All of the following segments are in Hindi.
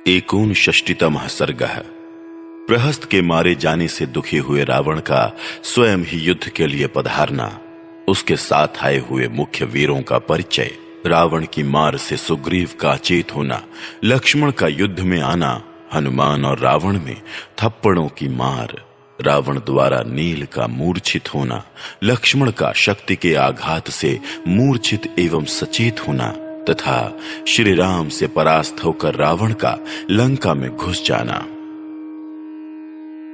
एकोनषष्टितमः सर्गः। प्रहस्त के मारे जाने से दुखी हुए रावण का स्वयं ही युद्ध के लिए पधारना, उसके साथ आए हुए मुख्य वीरों का परिचय, रावण की मार से सुग्रीव का अचेत होना, लक्ष्मण का युद्ध में आना, हनुमान और रावण में थप्पड़ों की मार, रावण द्वारा नील का मूर्छित होना, लक्ष्मण का शक्ति के आघात से मूर्छित एवं सचेत होना तथा श्री राम से परास्त होकर रावण का लंका में घुस जाना।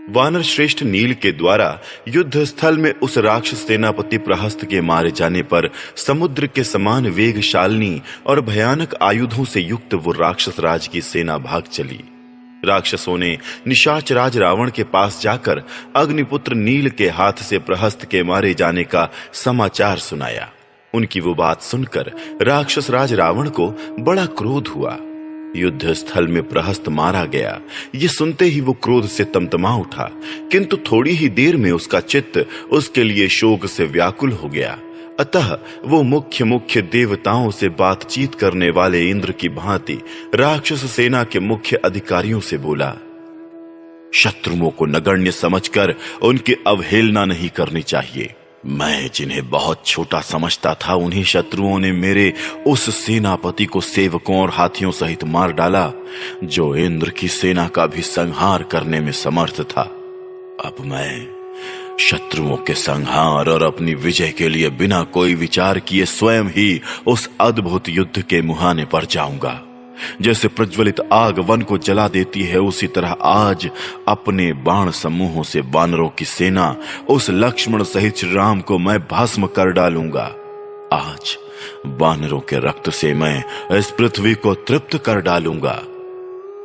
वानर श्रेष्ठ नील के द्वारा युद्ध स्थल में उस राक्षस सेनापति प्रहस्त के मारे जाने पर समुद्र के समान वेगशालिनी और भयानक आयुधों से युक्त वो राक्षस राज की सेना भाग चली। राक्षसों ने निशाच राज रावण के पास जाकर अग्निपुत्र नील के हाथ से प्रहस्त के मारे जाने का समाचार सुनाया। उनकी वो बात सुनकर राक्षस राज रावण को बड़ा क्रोध हुआ। युद्ध स्थल में प्रहस्त मारा गया, ये सुनते ही वो क्रोध से तमतमा उठा, किंतु थोड़ी ही देर में उसका चित्त उसके लिए शोक से व्याकुल हो गया। अतः वो मुख्य देवताओं से बातचीत करने वाले इंद्र की भांति राक्षस सेना के मुख्य अधिकारियों से बोला, शत्रुओं को नगण्य समझकर उनकी अवहेलना नहीं करनी चाहिए। मैं जिन्हें बहुत छोटा समझता था, उन्हीं शत्रुओं ने मेरे उस सेनापति को सेवकों और हाथियों सहित मार डाला, जो इंद्र की सेना का भी संहार करने में समर्थ था। अब मैं शत्रुओं के संहार और अपनी विजय के लिए बिना कोई विचार किए स्वयं ही उस अद्भुत युद्ध के मुहाने पर जाऊंगा। जैसे प्रज्वलित आग वन को जला देती है, उसी तरह आज अपने बाण समूहों से वानरों की सेना उस लक्ष्मण सहित श्री राम को मैं भस्म कर डालूंगा। आज वानरों के रक्त से मैं इस पृथ्वी को तृप्त कर डालूंगा।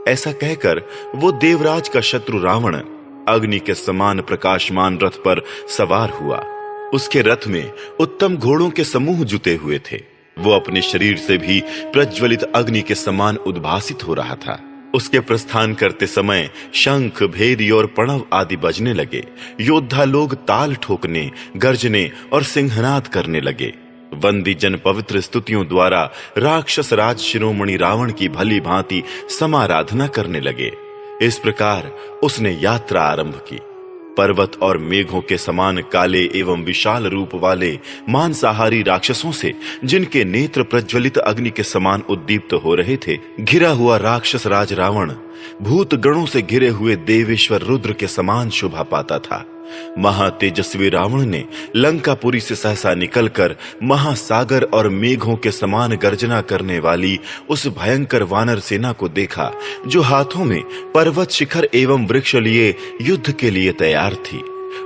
ऐसा कहकर वो देवराज का शत्रु रावण अग्नि के समान प्रकाशमान रथ पर सवार हुआ। उसके रथ में उत्तम घोड़ों के समूह जुटे हुए थे। वो अपने शरीर से भी प्रज्वलित अग्नि के समान उद्भासित हो रहा था। उसके प्रस्थान करते समय शंख, भेरी और प्रणव आदि बजने लगे। योद्धा लोग ताल ठोकने, गर्जने और सिंहनाद करने लगे। वंदी जन पवित्र स्तुतियों द्वारा राक्षस राज शिरोमणि रावण की भली भांति समाराधना करने लगे। इस प्रकार उसने यात्रा आरंभ की। पर्वत और मेघों के समान काले एवं विशाल रूप वाले मांसाहारी राक्षसों से, जिनके नेत्र प्रज्वलित अग्नि के समान उद्दीप्त हो रहे थे, घिरा हुआ राक्षस राज रावण भूत गणों से घिरे हुए देवेश्वर रुद्र के समान शोभा पाता था। महातेजस्वी रावण ने लंकापुरी से सहसा निकलकर महासागर और मेघों के समान गर्जना करने वाली उस भयंकर वानर सेना को देखा, जो हाथों में पर्वत शिखर एवं वृक्ष लिए युद्ध के लिए तैयार थी।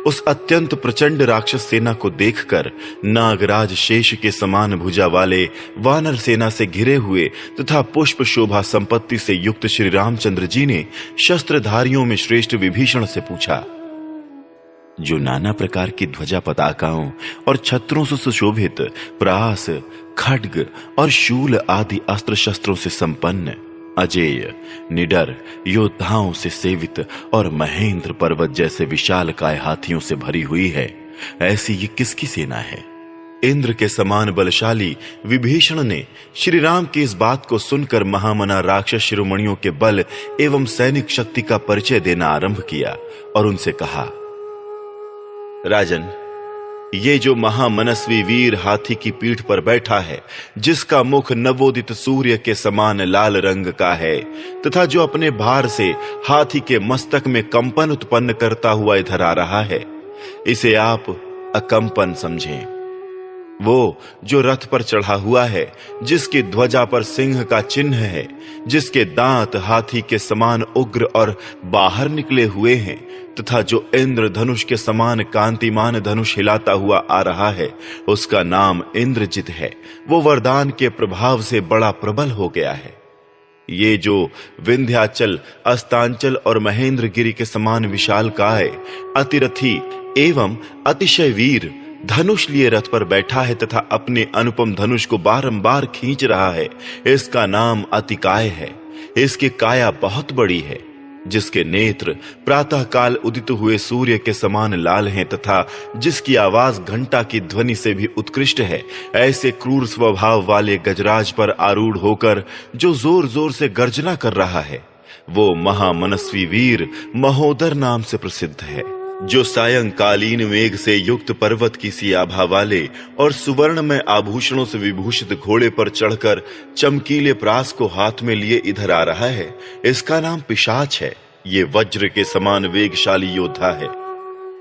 उस अत्यंत प्रचंड राक्षस सेना को देखकर नागराज शेष के समान भुजा वाले वानर सेना से घिरे हुए तथा पुष्प शोभा संपत्ति से युक्त श्री रामचंद्र जी ने शस्त्रधारियों में श्रेष्ठ विभीषण से पूछा, जो नाना प्रकार की ध्वजा पताकाओं और छत्रों से सुशोभित प्रास, खड्ग और शूल आदि अस्त्र शस्त्रों से संपन्न, अजेय, निडर योद्धाओं से सेवित और महेंद्र पर्वत जैसे विशालकाय हाथियों से भरी हुई है, ऐसी ये किसकी सेना है? इंद्र के समान बलशाली विभीषण ने श्री राम की इस बात को सुनकर महामना राक्षस शिरोमणियों के बल एवं सैनिक शक्ति का परिचय देना आरंभ किया और उनसे कहा, राजन, ये जो महामनस्वी वीर हाथी की पीठ पर बैठा है, जिसका मुख नवोदित सूर्य के समान लाल रंग का है तथा जो अपने भार से हाथी के मस्तक में कंपन उत्पन्न करता हुआ इधर आ रहा है, इसे आप अकंपन समझें। वो जो रथ पर चढ़ा हुआ है, जिसकी ध्वजा पर सिंह का चिन्ह है, जिसके दांत हाथी के समान उग्र और बाहर निकले हुए हैं तथा जो इंद्र धनुष के समान कांतिमान धनुष हिलाता हुआ आ रहा है, उसका नाम इंद्रजित है। वो वरदान के प्रभाव से बड़ा प्रबल हो गया है। ये जो विंध्याचल, अस्तांचल और महेंद्रगिरी के समान विशालकाय, अतिरथी एवं अतिशय वीर धनुष लिए रथ पर बैठा है तथा अपने अनुपम धनुष को बारंबार खींच रहा है, इसका नाम अतिकाय है। इसकी काया बहुत बड़ी है, जिसके नेत्र प्रातः काल उदित हुए सूर्य के समान लाल हैं तथा जिसकी आवाज घंटा की ध्वनि से भी उत्कृष्ट है। ऐसे क्रूर स्वभाव वाले गजराज पर आरूढ़ होकर जो जोर जोर से गर्जना कर रहा है, वो महामनस्वी वीर महोदर नाम से प्रसिद्ध है, जो सायंकालीन मेघ से युक्त पर्वत की सी आभा वाले और सुवर्ण में आभूषणों से विभूषित घोड़े पर चढ़कर चमकीले प्रास को हाथ में लिए इधर आ रहा है। इसका नाम पिशाच है। ये वज्र के समान वेगशाली योद्धा है,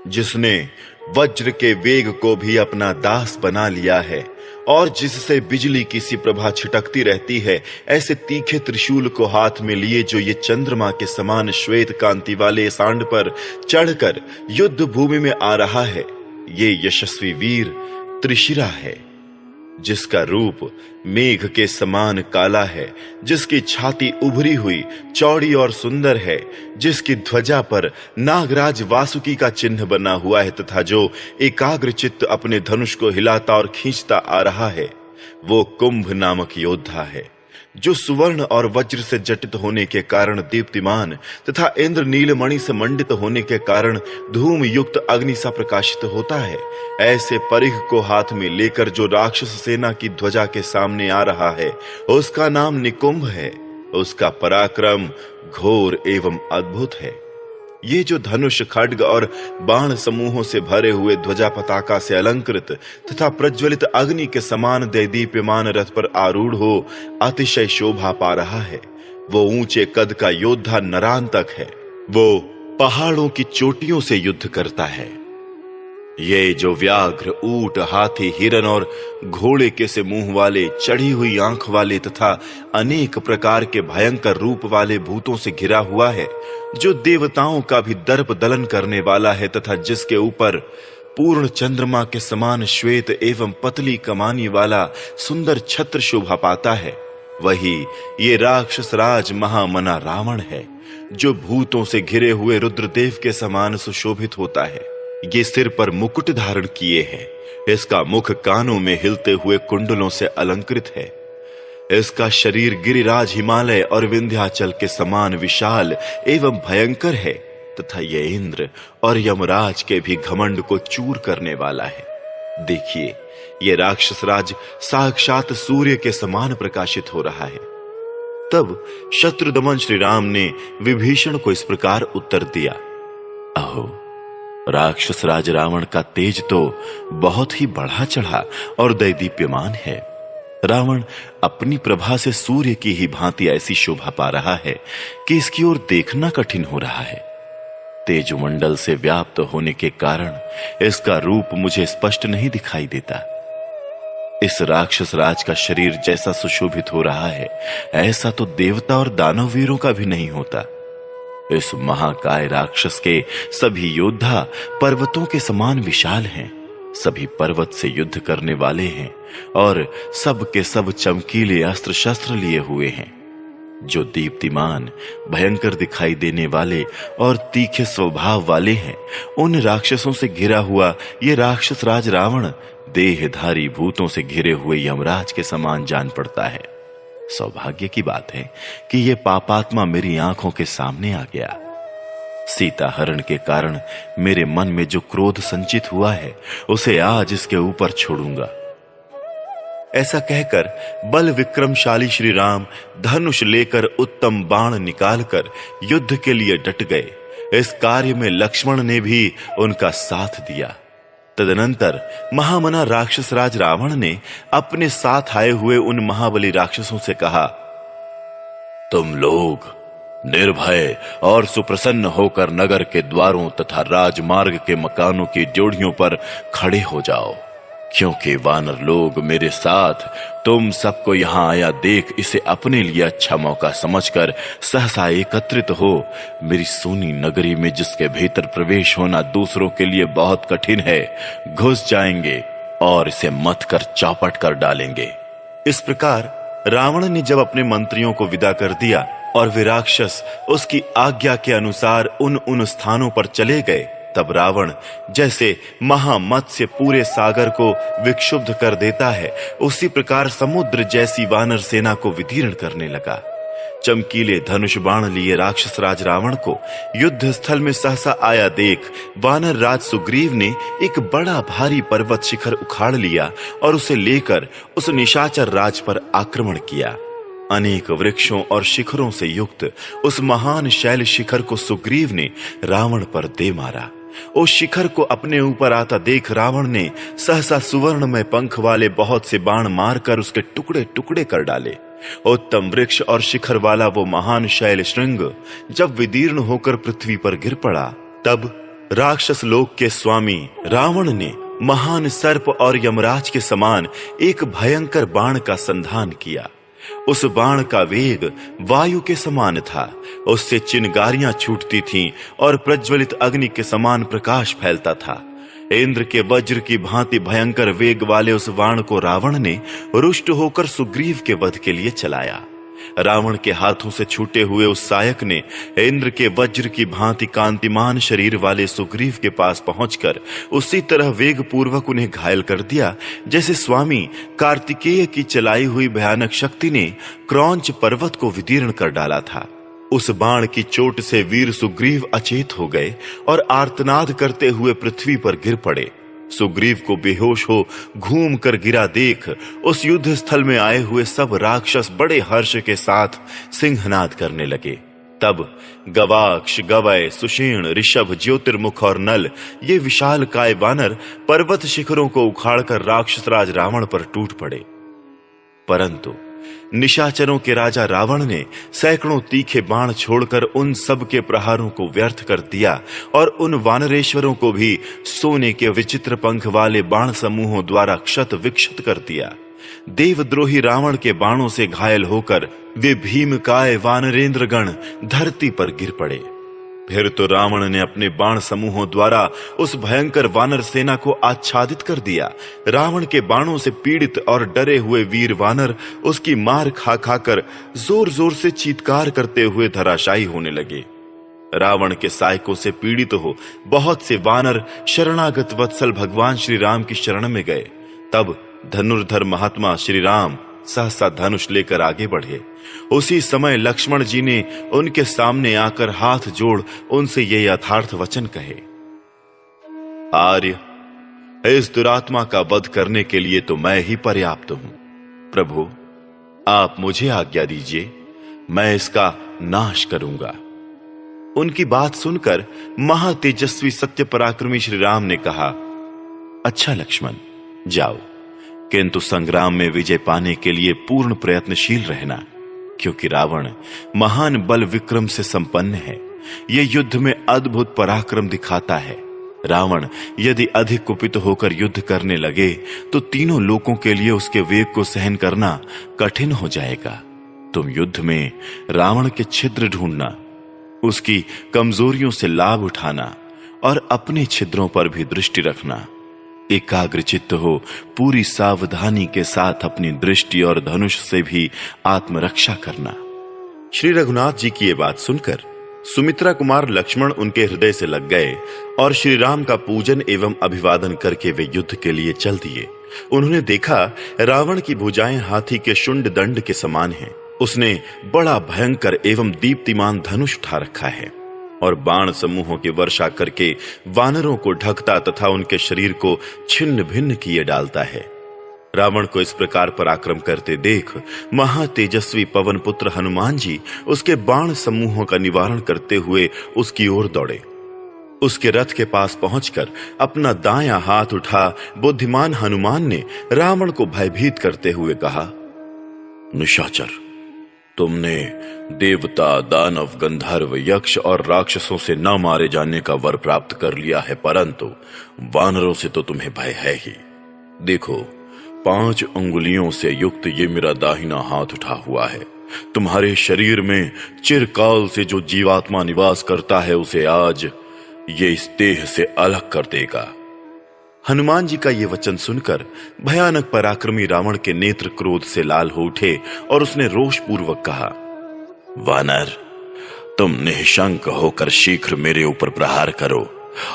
जिसने वज्र के वेग को भी अपना दास बना लिया है और जिससे बिजली की सी प्रभा छिटकती रहती है, ऐसे तीखे त्रिशूल को हाथ में लिए जो ये चंद्रमा के समान श्वेत कांति वाले सांड पर चढ़कर युद्ध भूमि में आ रहा है। ये यशस्वी वीर त्रिशिरा है, जिसका रूप मेघ के समान काला है, जिसकी छाती उभरी हुई चौड़ी और सुंदर है, जिसकी ध्वजा पर नागराज वासुकी का चिन्ह बना हुआ है तथा जो एकाग्र चित्त अपने धनुष को हिलाता और खींचता आ रहा है। वो कुंभ नामक योद्धा है, जो सुवर्ण और वज्र से जटित होने के कारण दीप्तिमान तथा इंद्र नीलमणि से मंडित होने के कारण धूम युक्त अग्नि सा प्रकाशित होता है। ऐसे परिघ को हाथ में लेकर जो राक्षस सेना की ध्वजा के सामने आ रहा है, उसका नाम निकुंभ है। उसका पराक्रम घोर एवं अद्भुत है। ये जो धनुष, खड्ग और बाण समूहों से भरे हुए ध्वजा पताका से अलंकृत तथा प्रज्वलित अग्नि के समान दैदीप्यमान रथ पर आरूढ़ हो अतिशय शोभा पा रहा है, वो ऊंचे कद का योद्धा नरांतक है। वो पहाड़ों की चोटियों से युद्ध करता है। ये जो व्याघ्र, ऊंट, हाथी, हिरन और घोड़े के से मुंह वाले, चढ़ी हुई आंख वाले तथा अनेक प्रकार के भयंकर रूप वाले भूतों से घिरा हुआ है, जो देवताओं का भी दर्प दलन करने वाला है तथा जिसके ऊपर पूर्ण चंद्रमा के समान श्वेत एवं पतली कमानी वाला सुंदर छत्र शोभा पाता है, वही ये राक्षस राज महामना रावण है, जो भूतों से घिरे हुए रुद्रदेव के समान सुशोभित होता है। ये सिर पर मुकुट धारण किए है, इसका मुख कानों में हिलते हुए कुंडलों से अलंकृत है। इसका शरीर गिरिराज, हिमालय और विंध्याचल के समान विशाल एवं भयंकर है तथा ये इंद्र और यमराज के भी घमंड को चूर करने वाला है। देखिए, ये राक्षस राज साक्षात सूर्य के समान प्रकाशित हो रहा है। तब शत्रुदमन श्री राम ने विभीषण को इस प्रकार उत्तर दिया, अहो, राक्षस राज रावण का तेज तो बहुत ही बढ़ा चढ़ा और दैदीप्यमान है। रावण अपनी प्रभा से सूर्य की ही भांति ऐसी शोभा पा रहा है कि इसकी ओर देखना कठिन हो रहा है। तेजमंडल से व्याप्त होने के कारण इसका रूप मुझे स्पष्ट नहीं दिखाई देता। इस राक्षस राज का शरीर जैसा सुशोभित हो रहा है, ऐसा तो देवता और दानव वीरों का भी नहीं होता। इस महाकाय राक्षस के सभी योद्धा पर्वतों के समान विशाल हैं, सभी पर्वत से युद्ध करने वाले हैं और सब के सब चमकीले अस्त्र शस्त्र लिए हुए हैं। जो दीप्तिमान, भयंकर दिखाई देने वाले और तीखे स्वभाव वाले हैं, उन राक्षसों से घिरा हुआ ये राक्षस राज रावण देहधारी भूतों से घिरे हुए यमराज के समान जान पड़ता है। सौभाग्य की बात है कि ये पापात्मा मेरी आंखों के सामने आ गया। सीता हरण के कारण मेरे मन में जो क्रोध संचित हुआ है, उसे आज इसके ऊपर छोड़ूंगा। ऐसा कहकर बल विक्रमशाली श्री राम धनुष लेकर उत्तम बाण निकालकर युद्ध के लिए डट गए। इस कार्य में लक्ष्मण ने भी उनका साथ दिया। तदनंतर महामना राक्षस राज रावण ने अपने साथ आए हुए उन महाबली राक्षसों से कहा, तुम लोग निर्भय और सुप्रसन्न होकर नगर के द्वारों तथा राजमार्ग के मकानों की ड्योढ़ियों पर खड़े हो जाओ, क्योंकि वानर लोग मेरे साथ तुम सबको यहां आया देख इसे अपने लिए अच्छा मौका समझकर सहसा एकत्रित हो मेरी सोनी नगरी में, जिसके भीतर प्रवेश होना दूसरों के लिए बहुत कठिन है, घुस जाएंगे और इसे मत कर चौपट कर डालेंगे। इस प्रकार रावण ने जब अपने मंत्रियों को विदा कर दिया और वे राक्षस उसकी आज्ञा के अनुसार उन स्थानों पर चले गए, तब रावण जैसे महामत्स्य पूरे सागर को विक्षुब्ध कर देता है, उसी प्रकार समुद्र जैसी वानर सेना को विदीर्ण करने लगा। चमकीले धनुष बाण लिए राक्षस राज रावण को युद्ध स्थल में सहसा आया देख वानर राज सुग्रीव ने एक बड़ा भारी पर्वत शिखर उखाड़ लिया और उसे लेकर उस निशाचर राज पर आक्रमण किया। अनेक वृक्षों और शिखरों से युक्त उस महान शैल शिखर को सुग्रीव ने रावण पर दे मारा। उस शिखर को अपने ऊपर आता देख रावण ने सहसा सुवर्ण में पंख वाले बहुत से बाण मारकर उसके टुकड़े टुकड़े कर डाले। उत्तम वृक्ष और शिखर वाला वो महान शैल श्रृंग जब विदीर्ण होकर पृथ्वी पर गिर पड़ा, तब राक्षस लोक के स्वामी रावण ने महान सर्प और यमराज के समान एक भयंकर बाण का संधान किया। उस बाण का वेग वायु के समान था, उससे चिंगारियां छूटती थीं और प्रज्वलित अग्नि के समान प्रकाश फैलता था। इंद्र के वज्र की भांति भयंकर वेग वाले उस बाण को रावण ने रुष्ट होकर सुग्रीव के वध के लिए चलाया। रावण के हाथों से छूटे हुए उस सायक ने इंद्र के वज्र की भांति कांतिमान शरीर वाले सुग्रीव के पास पहुंचकर उसी तरह वेग पूर्वक उन्हें घायल कर दिया जैसे स्वामी कार्तिकेय की चलाई हुई भयानक शक्ति ने क्रौंच पर्वत को विदीर्ण कर डाला था। उस बाण की चोट से वीर सुग्रीव अचेत हो गए और आर्तनाद करते हुए पृथ्वी पर गिर पड़े। सुग्रीव को बेहोश हो घूम कर गिरा देख उस युद्ध स्थल में आए हुए सब राक्षस बड़े हर्ष के साथ सिंहनाद करने लगे। तब गवाक्ष, गवय, सुषेण, ऋषभ, ज्योतिर्मुख और नल ये विशाल काय वानर पर्वत शिखरों को उखाड़कर राक्षसराज रावण पर टूट पड़े। परंतु निशाचरों के राजा रावण ने सैकड़ों तीखे बाण छोड़कर उन सब के प्रहारों को व्यर्थ कर दिया और उन वानरेश्वरों को भी सोने के विचित्र पंख वाले बाण समूहों द्वारा क्षत विक्षत कर दिया। देवद्रोही रावण के बाणों से घायल होकर वे भीमकाय वानरेंद्र गण धरती पर गिर पड़े। फिर तो रावण ने अपने बाण समूहों द्वारा उस भयंकर वानर सेना को आच्छादित कर दिया। रावण के बाणों से पीड़ित और डरे हुए वीर वानर उसकी मार खा खाकर जोर जोर से चीत्कार करते हुए धराशायी होने लगे। रावण के सायकों से पीड़ित हो बहुत से वानर शरणागत वत्सल भगवान श्री राम की शरण में गए। तब धनुर्धर महात्मा श्री राम सहसा धनुष लेकर आगे बढ़े। उसी समय लक्ष्मण जी ने उनके सामने आकर हाथ जोड़ उनसे ये यथार्थ वचन कहे, आर्य, इस दुरात्मा का वध करने के लिए तो मैं ही पर्याप्त हूं। प्रभु, आप मुझे आज्ञा दीजिए, मैं इसका नाश करूंगा। उनकी बात सुनकर महातेजस्वी सत्य पराक्रमी श्री राम ने कहा, अच्छा लक्ष्मण, जाओ, किंतु संग्राम में विजय पाने के लिए पूर्ण प्रयत्नशील रहना, क्योंकि रावण महान बल विक्रम से संपन्न है। यह युद्ध में अद्भुत पराक्रम दिखाता है। रावण यदि अधिक कुपित होकर युद्ध करने लगे तो तीनों लोकों के लिए उसके वेग को सहन करना कठिन हो जाएगा। तुम युद्ध में रावण के छिद्र ढूंढना, उसकी कमजोरियों से लाभ उठाना और अपने छिद्रों पर भी दृष्टि रखना। एकाग्रचित्त हो पूरी सावधानी के साथ अपनी दृष्टि और धनुष से भी आत्मरक्षा करना। श्री रघुनाथ जी की ये बात सुनकर सुमित्रा कुमार लक्ष्मण उनके हृदय से लग गए और श्री राम का पूजन एवं अभिवादन करके वे युद्ध के लिए चल दिए। उन्होंने देखा रावण की भुजाएं हाथी के शुंड दंड के समान हैं। उसने बड़ा भयंकर एवं दीप्तिमान धनुष उठा रखा है और बाण समूहों की वर्षा करके वानरों को ढकता तथा उनके शरीर को छिन्न भिन्न किए डालता है। रावण को इस प्रकार पराक्रम करते देख महातेजस्वी पवन पुत्र हनुमान जी उसके बाण समूहों का निवारण करते हुए उसकी ओर दौड़े। उसके रथ के पास पहुंचकर अपना दायां हाथ उठा बुद्धिमान हनुमान ने रावण को भयभीत करते हुए कहा, निशाचर, तुमने देवता, दानव, गंधर्व, यक्ष और राक्षसों से न मारे जाने का वर प्राप्त कर लिया है, परंतु वानरों से तो तुम्हें भय है ही। देखो, 5 अंगुलियों से युक्त ये मेरा दाहिना हाथ उठा हुआ है। तुम्हारे शरीर में चिरकाल से जो जीवात्मा निवास करता है उसे आज ये इस देह से अलग कर देगा। हनुमान जी का ये वचन सुनकर भयानक पराक्रमी रावण के नेत्र क्रोध से लाल हो उठे और उसने रोष पूर्वक कहा, वानर, तुम निःशंक होकर शीघ्र मेरे ऊपर प्रहार करो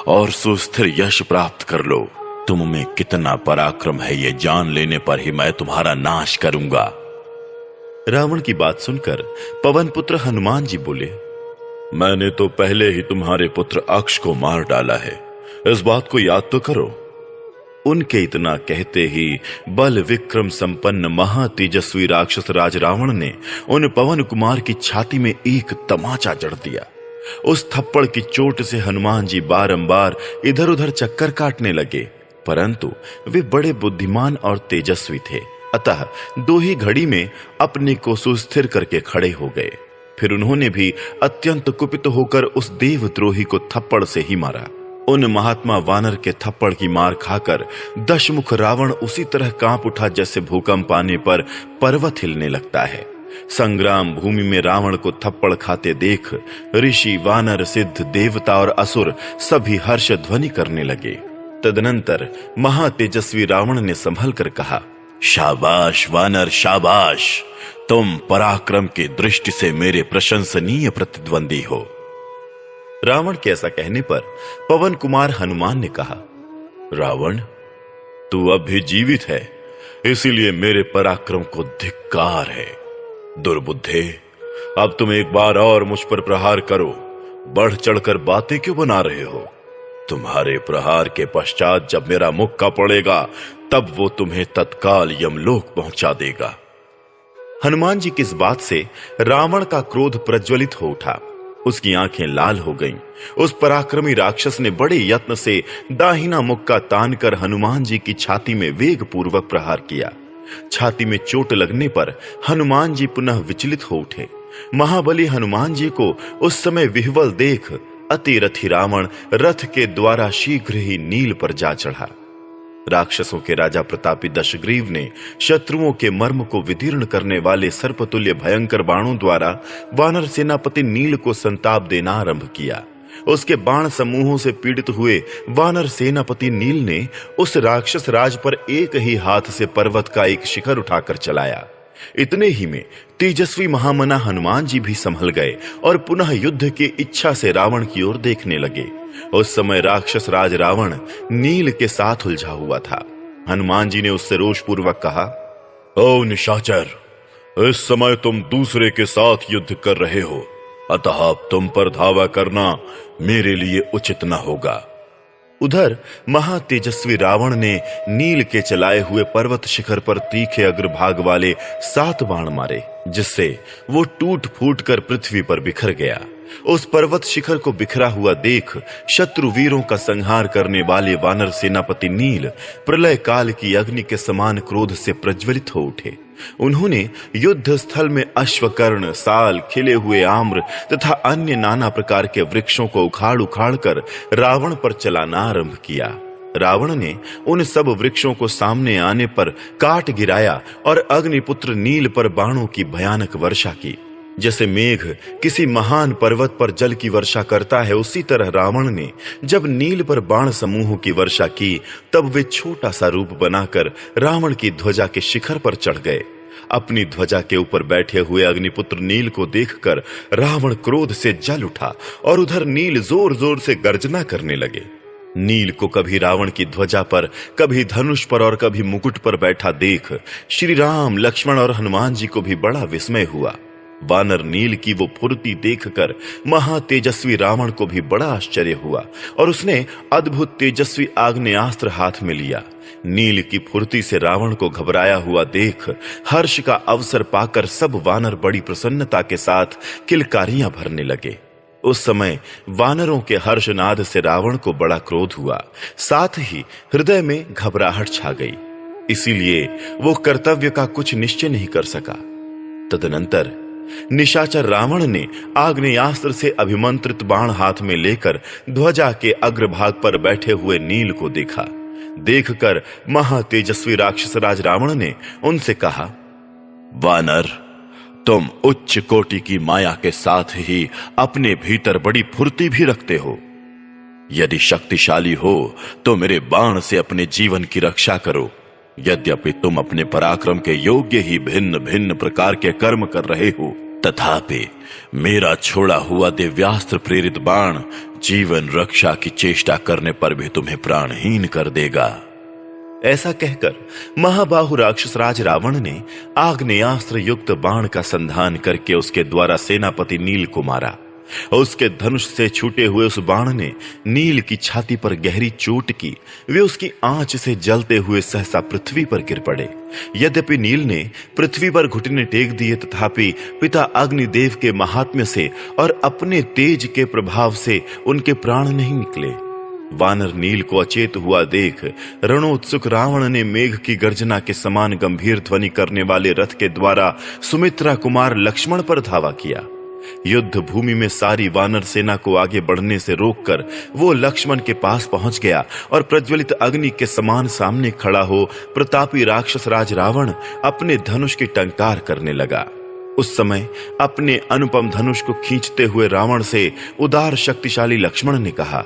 और सुस्थिर यश प्राप्त कर लो। तुम में कितना पराक्रम है ये जान लेने पर ही मैं तुम्हारा नाश करूंगा। रावण की बात सुनकर पवन पुत्र हनुमान जी बोले, मैंने तो पहले ही तुम्हारे पुत्र अक्ष को मार डाला है, इस बात को याद तो करो। उनके इतना कहते ही बल विक्रम संपन्न महातेजस्वी राक्षस राज रावण ने उन पवन कुमार की छाती में एक तमाचा जड़ दिया। उस थप्पड़ की चोट से हनुमान जी बारंबार इधर उधर चक्कर काटने लगे, परंतु वे बड़े बुद्धिमान और तेजस्वी थे, अतः दो ही घड़ी में अपने को सुस्थिर करके खड़े हो गए। फिर उन्होंने भी अत्यंत कुपित होकर उस देवद्रोही को थप्पड़ से ही मारा। उन महात्मा वानर के थप्पड़ की मार खाकर दशमुख रावण उसी तरह कांप उठा जैसे भूकंप आने पर पर्वत हिलने लगता है। संग्राम भूमि में रावण को थप्पड़ खाते देख ऋषि, वानर, सिद्ध, देवता और असुर सभी हर्ष ध्वनि करने लगे। तदनंतर महातेजस्वी रावण ने संभल कर कहा, शाबाश वानर, शाबाश, तुम पराक्रम की दृष्टि से मेरे प्रशंसनीय प्रतिद्वंदी हो। रावण के ऐसा कहने पर पवन कुमार हनुमान ने कहा, रावण, तू अब भी जीवित है, इसीलिए मेरे पराक्रम को धिक्कार है। दुर्बुद्धे, अब तुम एक बार और मुझ पर प्रहार करो। बढ़ चढ़कर बातें क्यों बना रहे हो? तुम्हारे प्रहार के पश्चात जब मेरा मुक्का पड़ेगा तब वो तुम्हें तत्काल यमलोक पहुंचा देगा। हनुमान जी की इस बात से रावण का क्रोध प्रज्वलित हो उठा। उसकी आंखें लाल हो गईं। उस पराक्रमी राक्षस ने बड़े यत्न से दाहिना मुक्का तानकर हनुमान जी की छाती में वेग पूर्वक प्रहार किया। छाती में चोट लगने पर हनुमान जी पुनः विचलित हो उठे। महाबली हनुमान जी को उस समय विह्वल देख अतिरथी रावण रथ के द्वारा शीघ्र ही नील पर जा चढ़ा। राक्षसों के राजा प्रतापी दशग्रीव ने शत्रुओं के मर्म को विदीर्ण करने वाले सर्पतुल्य भयंकर बाणों द्वारा वानर सेनापति नील को संताप देना आरंभ किया। उसके बाण समूहों से पीड़ित हुए वानर सेनापति नील ने उस राक्षस राज पर एक ही हाथ से पर्वत का एक शिखर उठाकर चलाया। इतने ही में तेजस्वी महामना हनुमान जी भी संभल गए और पुनः युद्ध की इच्छा से रावण की ओर देखने लगे। उस समय राक्षस राज रावण नील के साथ उलझा हुआ था। हनुमान जी ने उससे रोषपूर्वक कहा, ओ निशाचर, इस समय तुम दूसरे के साथ युद्ध कर रहे हो, अतः अब तुम पर धावा करना मेरे लिए उचित न होगा। उधर महातेजस्वी रावण ने नील के चलाए हुए पर्वत शिखर पर तीखे अग्रभाग वाले 7 बाण मारे, जिससे वो टूट फूट कर पृथ्वी पर बिखर गया। उस पर्वत शिखर को बिखरा हुआ देख शत्रु वीरों का संहार करने वाले वानर सेनापति नील प्रलय काल की अग्नि के समान क्रोध से प्रज्वलित हो उठे। उन्होंने युद्ध स्थल में अश्वकर्ण, साल, खिले हुए आम्र तथा अन्य नाना प्रकार के वृक्षों को उखाड़ उखाड़ कर रावण पर चलाना आरंभ किया। रावण ने उन सब वृक्षों को सामने आने पर काट गिराया और अग्निपुत्र नील पर बाणों की भयानक वर्षा की। जैसे मेघ किसी महान पर्वत पर जल की वर्षा करता है, उसी तरह रावण ने जब नील पर बाण समूहों की वर्षा की तब वे छोटा सा रूप बनाकर रावण की ध्वजा के शिखर पर चढ़ गए। अपनी ध्वजा के ऊपर बैठे हुए अग्निपुत्र नील को देखकर रावण क्रोध से जल उठा और उधर नील जोर जोर से गर्जना करने लगे। नील को कभी रावण की ध्वजा पर, कभी धनुष पर और कभी मुकुट पर बैठा देख श्री राम, लक्ष्मण और हनुमान जी को भी बड़ा विस्मय हुआ। वानर नील की वो फुर्ती देखकर महातेजस्वी रावण को भी बड़ा आश्चर्य हुआ और उसने अद्भुत तेजस्वी आग्नेयास्त्र हाथ में लिया। नील की फुर्ती से रावण को घबराया हुआ देख हर्ष का अवसर पाकर सब वानर बड़ी प्रसन्नता के साथ किलकारियां भरने लगे। उस समय वानरों के हर्षनाद से रावण को बड़ा क्रोध हुआ, साथ ही हृदय में घबराहट छा गई। इसीलिए वो कर्तव्य का कुछ निश्चय नहीं कर सका। तदनंतर निशाचर रावण ने आग्नेयास्त्र से अभिमंत्रित बाण हाथ में लेकर ध्वजा के अग्रभाग पर बैठे हुए नील को देखा। देखकर महातेजस्वी राक्षस राज रावण ने उनसे कहा, वानर, तुम उच्च कोटि की माया के साथ ही अपने भीतर बड़ी फुर्ती भी रखते हो। यदि शक्तिशाली हो तो मेरे बाण से अपने जीवन की रक्षा करो। यद्यपि तुम अपने पराक्रम के योग्य ही भिन्न भिन्न प्रकार के कर्म कर रहे हो, तथापि मेरा छोड़ा हुआ दिव्यास्त्र प्रेरित बाण जीवन रक्षा की चेष्टा करने पर भी तुम्हें प्राणहीन कर देगा। ऐसा कहकर महाबाहु राक्षस राज रावण ने आग्नेयास्त्र युक्त बाण का संधान करके उसके द्वारा सेनापति नील को मारा। उसके धनुष से छूटे हुए उस बाण ने नील की छाती पर गहरी चोट की। वे उसकी आंच से जलते हुए सहसा पृथ्वी पर गिर पड़े। यद्यपि नील ने पृथ्वी पर घुटने टेक दिए, तथापि पिता अग्निदेव के महात्म्य से और अपने तेज के प्रभाव से उनके प्राण नहीं निकले। वानर नील को अचेत हुआ देख रणोत्सुक रावण ने मेघ की गर्जना के समान गंभीर ध्वनि करने वाले रथ के द्वारा सुमित्रा कुमार लक्ष्मण पर धावा किया। युद्ध भूमि में सारी वानर सेना को आगे बढ़ने से रोककर वो लक्ष्मण के पास पहुंच गया और प्रज्वलित अग्नि के समान सामने खड़ा हो प्रतापी राक्षस राज रावण अपने धनुष की टंकार करने लगा। उस समय अपने अनुपम धनुष को खींचते हुए रावण से उदार शक्तिशाली लक्ष्मण ने कहा,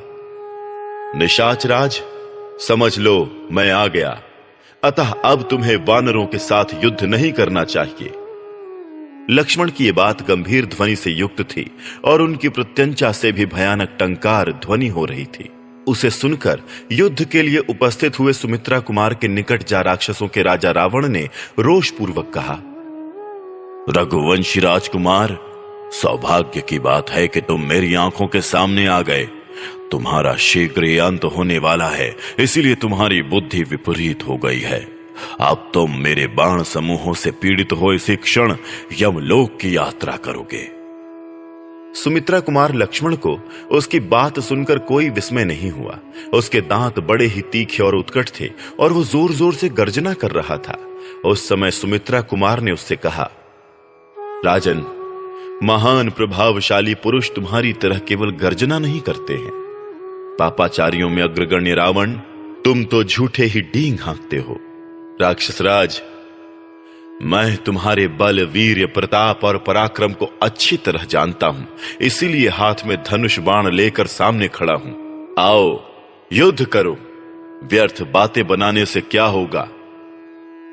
निशाच राज, समझ लो मैं आ गया, अतः अब तुम्हें वानरों के साथ युद्ध नहीं करना चाहिए। लक्ष्मण की यह बात गंभीर ध्वनि से युक्त थी और उनकी प्रत्यंचा से भी भयानक टंकार ध्वनि हो रही थी। उसे सुनकर युद्ध के लिए उपस्थित हुए सुमित्रा कुमार के निकट जा राक्षसों के राजा रावण ने रोषपूर्वक कहा, रघुवंशी राजकुमार, सौभाग्य की बात है कि तुम मेरी आंखों के सामने आ गए। तुम्हारा शीघ्र ही अंत होने वाला है, इसीलिए तुम्हारी बुद्धि विपरीत हो गई है। अब तुम मेरे बाण समूहों से पीड़ित हो इसी क्षण यमलोक की यात्रा करोगे। सुमित्रा कुमार लक्ष्मण को उसकी बात सुनकर कोई विस्मय नहीं हुआ। उसके दांत बड़े ही तीखे और उत्कट थे और वो जोर जोर से गर्जना कर रहा था। उस समय सुमित्रा कुमार ने उससे कहा, राजन, महान प्रभावशाली पुरुष तुम्हारी तरह केवल गर्जना नहीं करते हैं। पापाचारियों में अग्रगण्य रावण, तुम तो झूठे ही डींग हाँकते हो। राक्षस राज, मैं तुम्हारे बल, वीर्य, प्रताप और पराक्रम को अच्छी तरह जानता हूं, इसीलिए हाथ में धनुष बाण लेकर सामने खड़ा हूं। आओ युद्ध करो, व्यर्थ बातें बनाने से क्या होगा।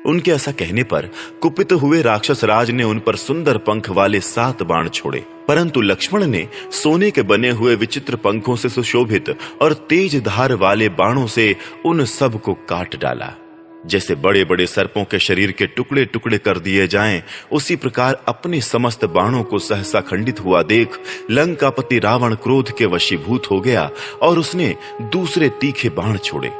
उनके ऐसा कहने पर कुपित हुए राक्षस राज ने उन पर सुंदर पंख वाले 7 बाण छोड़े, परंतु लक्ष्मण ने सोने के बने हुए विचित्र पंखों से सुशोभित और तेज धार वाले बाणों से उन सब को काट डाला। जैसे बड़े बड़े सर्पों के शरीर के टुकड़े टुकड़े कर दिए जाएं, उसी प्रकार अपने समस्त बाणों को सहसा खंडित हुआ देख लंकापति रावण क्रोध के वशीभूत हो गया और उसने दूसरे तीखे बाण छोड़े।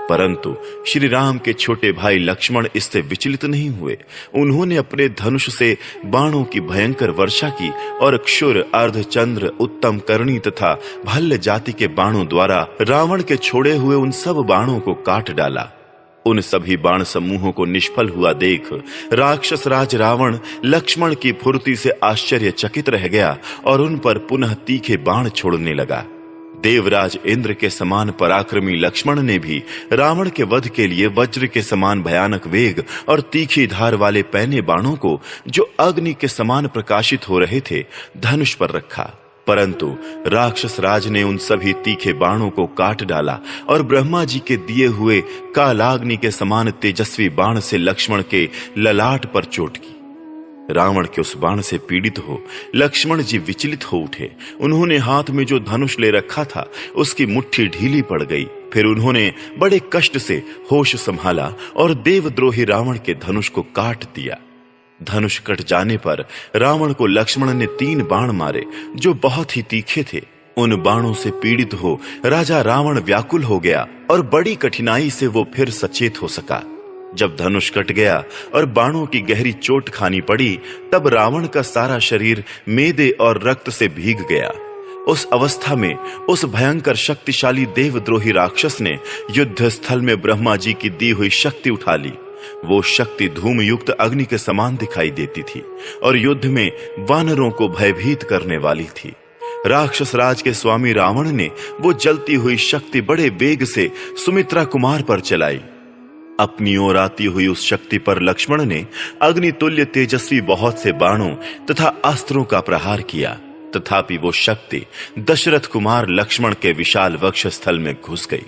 परंतु श्री राम के छोटे भाई लक्ष्मण इससे विचलित नहीं हुए। उन्होंने अपने धनुष से बाणों की भयंकर वर्षा की और क्षुर, अर्धचंद्र, उत्तम करणी तथा भल्ल जाति के बाणों द्वारा रावण के छोड़े हुए उन सब बाणों को काट डाला। उन सभी बाण समूहों को निष्फल हुआ देख राक्षस राज रावण लक्ष्मण की फुर्ती से आश्चर्यचकित रह गया और उन पर पुनः तीखे बाण छोड़ने लगा। देवराज इंद्र के समान पराक्रमी लक्ष्मण ने भी रावण के वध के लिए वज्र के समान भयानक वेग और तीखी धार वाले पैने बाणों को, जो अग्नि के समान प्रकाशित हो रहे थे, धनुष पर रखा। परंतु राक्षस राज ने उन सभी तीखे बाणों को काट डाला और ब्रह्मा जी के दिए हुए कालाग्नि के समान तेजस्वी बाण से लक्ष्मण के ललाट पर चोट की। रावण के उस बाण से पीड़ित हो लक्ष्मण जी विचलित हो उठे। उन्होंने हाथ में जो धनुष ले रखा था उसकी मुट्ठी ढीली पड़ गई। फिर उन्होंने बड़े कष्ट से होश संभाला और देवद्रोही रावण के धनुष को काट दिया। धनुष कट जाने पर रावण को लक्ष्मण ने 3 बाण मारे जो बहुत ही तीखे थे। उन बाणों से पीड़ित हो राजा रावण व्याकुल हो गया और बड़ी कठिनाई से वो फिर सचेत हो सका। जब धनुष कट गया और बाणों की गहरी चोट खानी पड़ी, तब रावण का सारा शरीर मेदे और रक्त से भीग गया। उस अवस्था में उस भयंकर शक्तिशाली देवद्रोही राक्षस ने युद्ध स्थल में ब्रह्मा जी की दी हुई शक्ति उठा ली। वो शक्ति धूम युक्त अग्नि के समान दिखाई देती थी और युद्ध में वानरों को भयभीत करने वाली थी। राक्षस राज के स्वामी रावण ने वो जलती हुई शक्ति बड़े वेग से सुमित्रा कुमार पर चलाई। अपनी ओर आती हुई उस शक्ति पर लक्ष्मण ने अग्नितुल्य तेजस्वी बहुत से बाणों तथा अस्त्रों का प्रहार किया, तथापि वो शक्ति दशरथ कुमार लक्ष्मण के विशाल वक्षस्थल में घुस गई।